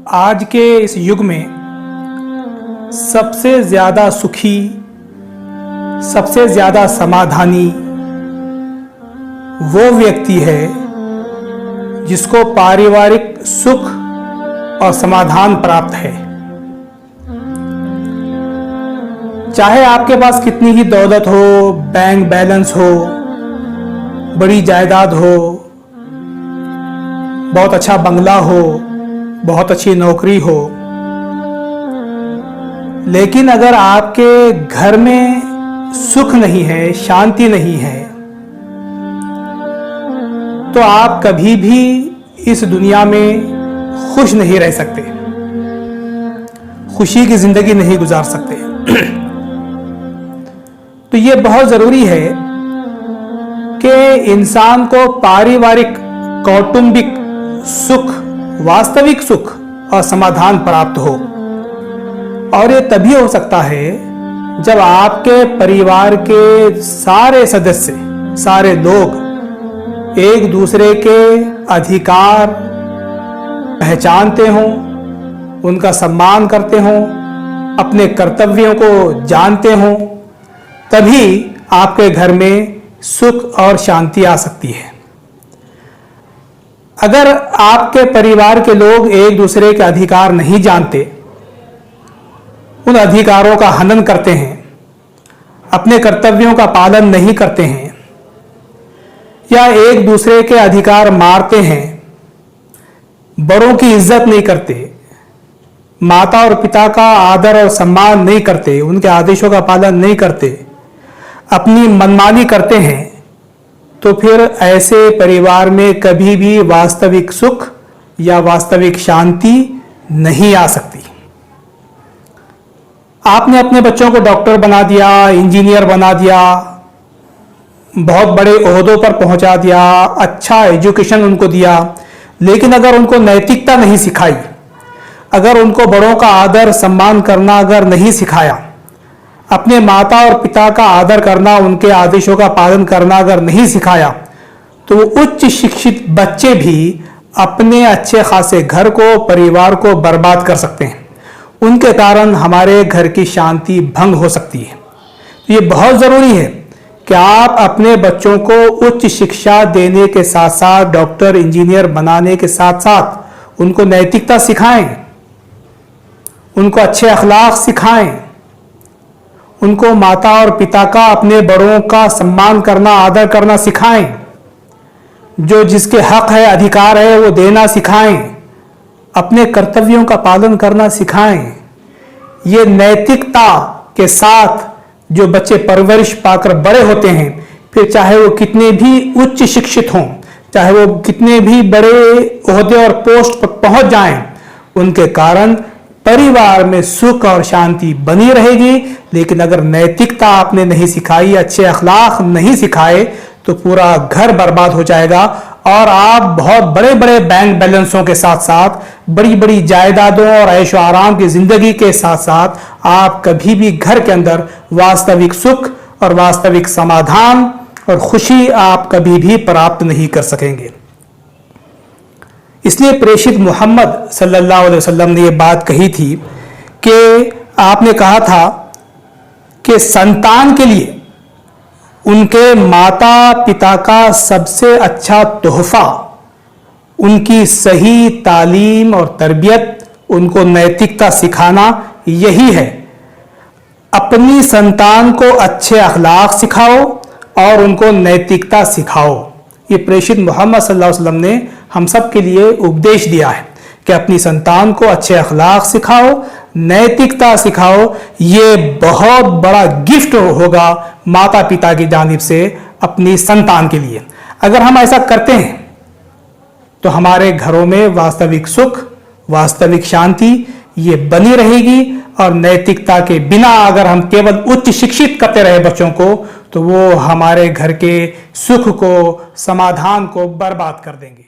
आज के इस युग में सबसे ज़्यादा सुखी, सबसे ज़्यादा समाधानी वो व्यक्ति है जिसको पारिवारिक सुख और समाधान प्राप्त है। चाहे आपके पास कितनी ही दौलत हो, बैंक बैलेंस हो, बड़ी जायदाद हो, बहुत अच्छा बंगला हो, बहुत अच्छी नौकरी हो, लेकिन अगर आपके घर में सुख नहीं है, शांति नहीं है, तो आप कभी भी इस दुनिया में खुश नहीं रह सकते, खुशी की जिंदगी नहीं गुजार सकते। तो ये बहुत जरूरी है कि इंसान को पारिवारिक, कौटुंबिक सुख, वास्तविक सुख और समाधान प्राप्त हो। और ये तभी हो सकता है जब आपके परिवार के सारे सदस्य, सारे लोग एक दूसरे के अधिकार पहचानते हों, उनका सम्मान करते हों, अपने कर्तव्यों को जानते हों, तभी आपके घर में सुख और शांति आ सकती है। अगर आपके परिवार के लोग एक दूसरे के अधिकार नहीं जानते, उन अधिकारों का हनन करते हैं, अपने कर्तव्यों का पालन नहीं करते हैं, या एक दूसरे के अधिकार मारते हैं, बड़ों की इज्जत नहीं करते, माता और पिता का आदर और सम्मान नहीं करते, उनके आदेशों का पालन नहीं करते, अपनी मनमानी करते हैं, तो फिर ऐसे परिवार में कभी भी वास्तविक सुख या वास्तविक शांति नहीं आ सकती। आपने अपने बच्चों को डॉक्टर बना दिया, इंजीनियर बना दिया, बहुत बड़े ओहदों पर पहुंचा दिया, अच्छा एजुकेशन उनको दिया, लेकिन अगर उनको नैतिकता नहीं सिखाई, अगर उनको बड़ों का आदर सम्मान करना अगर नहीं सिखाया, अपने माता और पिता का आदर करना, उनके आदेशों का पालन करना अगर नहीं सिखाया, तो वो उच्च शिक्षित बच्चे भी अपने अच्छे खासे घर को, परिवार को बर्बाद कर सकते हैं। उनके कारण हमारे घर की शांति भंग हो सकती है। तो ये बहुत ज़रूरी है कि आप अपने बच्चों को उच्च शिक्षा देने के साथ साथ, डॉक्टर इंजीनियर बनाने के साथ साथ उनको नैतिकता सिखाएं, उनको अच्छे अखलाक सिखाएं, उनको माता और पिता का, अपने बड़ों का सम्मान करना, आदर करना सिखाएं, जो जिसके हक है, अधिकार है, वो देना सिखाएं, अपने कर्तव्यों का पालन करना सिखाएं। ये नैतिकता के साथ जो बच्चे परवरिश पाकर बड़े होते हैं, फिर चाहे वो कितने भी उच्च शिक्षित हों, चाहे वो कितने भी बड़े ओहदे और पोस्ट पर पहुंच जाएं, उनके कारण परिवार में सुख और शांति बनी रहेगी। लेकिन अगर नैतिकता आपने नहीं सिखाई, अच्छे अखलाक नहीं सिखाए, तो पूरा घर बर्बाद हो जाएगा और आप बहुत बड़े बड़े बैंक बैलेंसों के साथ साथ, बड़ी बड़ी जायदादों और ऐशो आराम की जिंदगी के साथ साथ, आप कभी भी घर के अंदर वास्तविक सुख और वास्तविक समाधान और खुशी आप कभी भी प्राप्त नहीं कर सकेंगे। इसलिए प्रेषित मोहम्मद सल्लल्लाहु अलैहि वसल्लम ने यह बात कही थी कि आपने कहा था कि संतान के लिए उनके माता पिता का सबसे अच्छा तोहफा उनकी सही तालीम और तरबियत, उनको नैतिकता सिखाना यही है। अपनी संतान को अच्छे अखलाक सिखाओ और उनको नैतिकता सिखाओ। ये प्रेषित मोहम्मद सल्लल्लाहु अलैहि वसल्लम ने हम सब के लिए उपदेश दिया है कि अपनी संतान को अच्छे अखलाक सिखाओ, नैतिकता सिखाओ। ये बहुत बड़ा गिफ्ट होगा माता पिता की जानिब से अपनी संतान के लिए। अगर हम ऐसा करते हैं तो हमारे घरों में वास्तविक सुख, वास्तविक शांति ये बनी रहेगी। और नैतिकता के बिना अगर हम केवल उच्च शिक्षित करते रहे बच्चों को, तो वो हमारे घर के सुख को, समाधान को बर्बाद कर देंगे।